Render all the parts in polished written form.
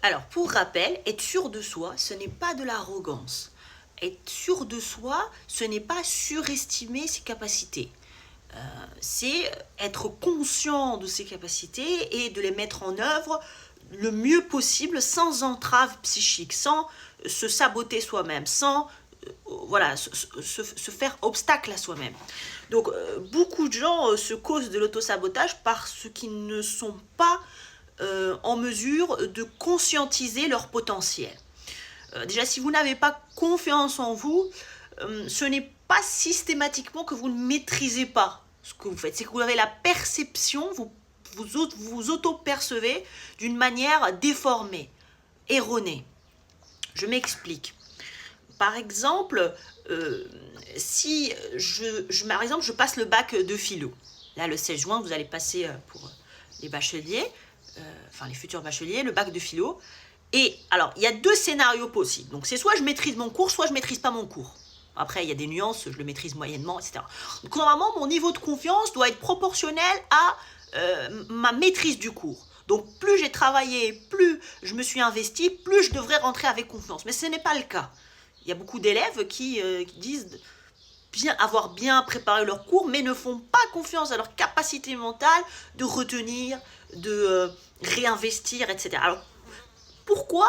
Alors, pour rappel, être sûr de soi, ce n'est pas de l'arrogance. Être sûr de soi, ce n'est pas surestimer ses capacités. C'est être conscient de ses capacités et de les mettre en œuvre le mieux possible sans entrave psychique, sans se saboter soi-même, sans voilà, se faire obstacle à soi-même. Donc, beaucoup de gens se causent de l'autosabotage parce qu'ils ne sont pas en mesure de conscientiser leur potentiel. Déjà, si vous n'avez pas confiance en vous, ce n'est pas systématiquement que vous ne maîtrisez pas ce que vous faites. C'est que vous avez la perception, vous auto-percevez d'une manière déformée, erronée. Je m'explique. Par exemple, si par exemple, je passe le bac de philo. Là, le 16 juin, vous allez passer pour les bacheliers, enfin les futurs bacheliers, le bac de philo. Et alors, il y a deux scénarios possibles. Donc, c'est soit je maîtrise mon cours, soit je maîtrise pas mon cours. Après, il y a des nuances, je le maîtrise moyennement, etc. Donc, normalement, mon niveau de confiance doit être proportionnel à ma maîtrise du cours. Donc, plus j'ai travaillé, plus je me suis investi, plus je devrais rentrer avec confiance. Mais ce n'est pas le cas. Il y a beaucoup d'élèves qui disent avoir bien préparé leur cours, mais ne font pas confiance à leur capacité mentale de retenir, de réinvestir, etc. Alors, pourquoi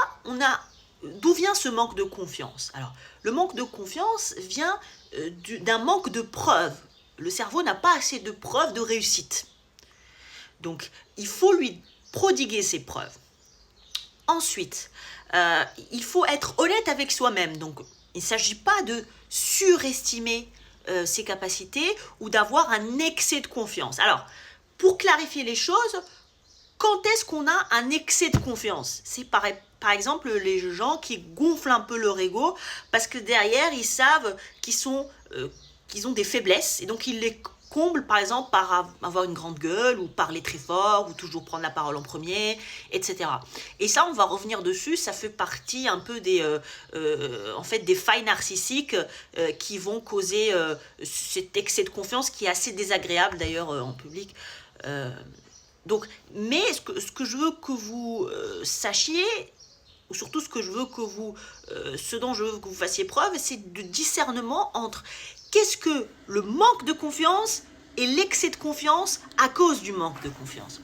d'où vient ce manque de confiance? Alors, le manque de confiance vient d'un manque de preuves. Le cerveau n'a pas assez de preuves de réussite. Donc, il faut lui prodiguer ces preuves. Ensuite, il faut être honnête avec soi-même. Donc, il ne s'agit pas de surestimer ses capacités ou d'avoir un excès de confiance. Alors, pour clarifier les choses, quand est-ce qu'on a un excès de confiance? C'est par exemple les gens qui gonflent un peu leur ego parce que derrière, ils savent qu'ils ont des faiblesses et donc ils les comblent par exemple par avoir une grande gueule ou parler très fort ou toujours prendre la parole en premier, etc. Et ça, on va revenir dessus, ça fait partie un peu des failles narcissiques qui vont causer cet excès de confiance qui est assez désagréable d'ailleurs en public. Donc, mais ce que je veux que vous sachiez, ou surtout ce dont je veux que vous fassiez preuve, c'est de discernement entre qu'est-ce que le manque de confiance et l'excès de confiance à cause du manque de confiance.